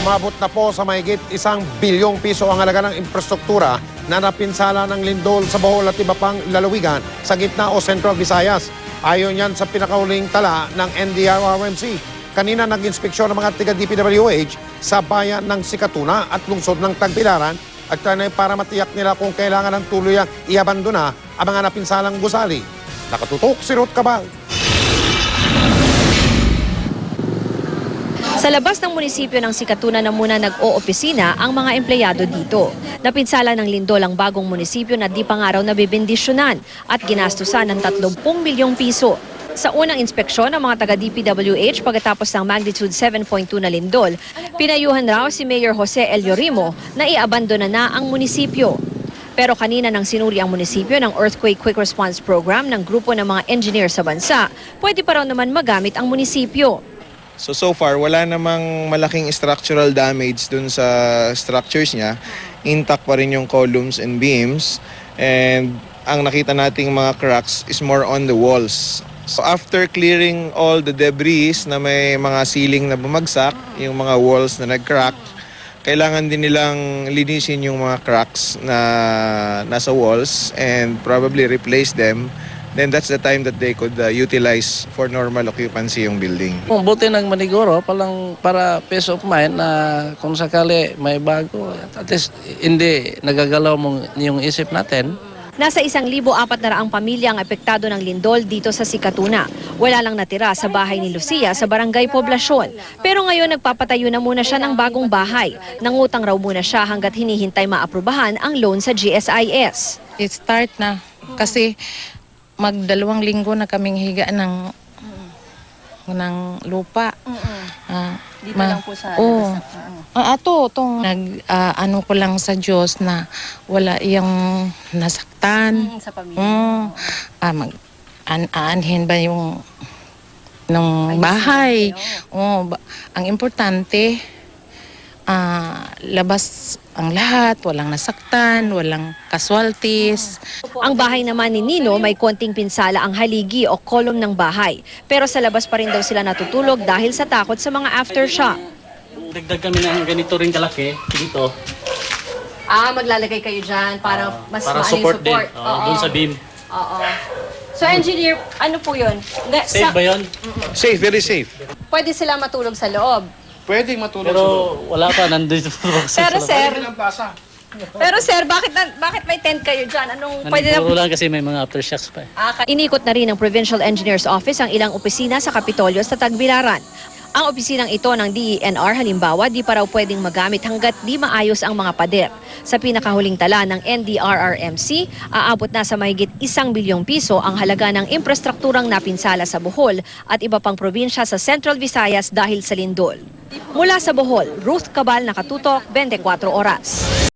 Umabot na po sa mahigit 1 bilyong piso ang halaga ng infrastruktura na napinsala ng lindol sa Bohol at iba pang lalawigan sa gitna o Central Visayas. Ayon yan sa pinakahuling tala ng NDRRMC. Kanina nag-inspeksyon ng mga taga-DPWH sa bayan ng Sikatuna at lungsod ng Tagbilaran at para matiyak nila kung kailangan ng tuluyang iabandona ang mga napinsalang gusali. Nakatutok si Ruth Cabal. Sa labas ng munisipyo ng Sikatuna na muna nag-o-opisina ang mga empleyado dito. Napinsala ng lindol ang bagong munisipyo na di pa nga raw nabibindisyonan at ginastusan ng 30 milyong piso. Sa unang inspeksyon ng mga taga-DPWH pagkatapos ng magnitude 7.2 na lindol, pinayuhan raw si Mayor Jose Eliorimo na iabandona na ang munisipyo. Pero kanina nang sinuri ang munisipyo ng Earthquake Quick Response Program ng grupo ng mga engineer sa bansa, pwede pa raw naman magamit ang munisipyo. So far, wala namang malaking structural damage dun sa structures niya. Intact pa rin yung columns and beams. And ang nakita nating mga cracks is more on the walls. So after clearing all the debris na may mga ceiling na bumagsak, yung mga walls na nag-crack, kailangan din nilang linisin yung mga cracks na nasa walls and probably replace them. Then that's the time that they could utilize for normal occupancy yung building. Buti ng maniguro para peace of mind na kung sakali may bago, at least hindi nagagalaw mong yung isip natin. Nasa 1,400 pamilya ang apektado ng lindol dito sa Sikatuna. Wala lang natira sa bahay ni Lucia sa Barangay Poblasyon. Pero ngayon nagpapatayo na muna siya ng bagong bahay. Nangutang raw muna siya hanggat hinihintay maaprubahan ang loan sa GSIS. It start na kasi mag2 linggo na kaming higa ng lupa. Dito lang po sa Itong ano ko lang sa Diyos na wala yung nasaktan. sa pamilya. Aanhin ba yung ng bahay. Ang importante, labas ang lahat, walang nasaktan, walang casualties. Ang bahay naman ni Nino may konting pinsala ang haligi o kolum ng bahay. Pero sa labas pa rin daw sila natutulog dahil sa takot sa mga aftershock. Dagdag kami ng ganito rin kalaki dito. Maglalagay kayo dyan para mas para maano support yung support. din. Doon sa beam. Oo. So engineer, ano po yun? Safe ba yun? Safe, very safe. Pwede sila matulog sa loob. Pwedeng matulog Pero wala pa, nandito sa Pero sir, bakit may tent kayo dyan? Anong pwede Nandito lang kasi may mga aftershocks pa. Inikot na rin ng Provincial Engineer's Office ang ilang opisina sa Kapitolyo sa Tagbilaran. Ang opisinang ito ng DENR halimbawa di pa raw pwedeng magamit hanggat di maayos ang mga pader. Sa pinakahuling tala ng NDRRMC, aabot na sa mahigit 1 bilyong piso ang halaga ng infrastrukturang napinsala sa Bohol at iba pang probinsya sa Central Visayas dahil sa lindol. Mula sa Bohol, Ruth Cabal, Nakatutok, 24 Oras.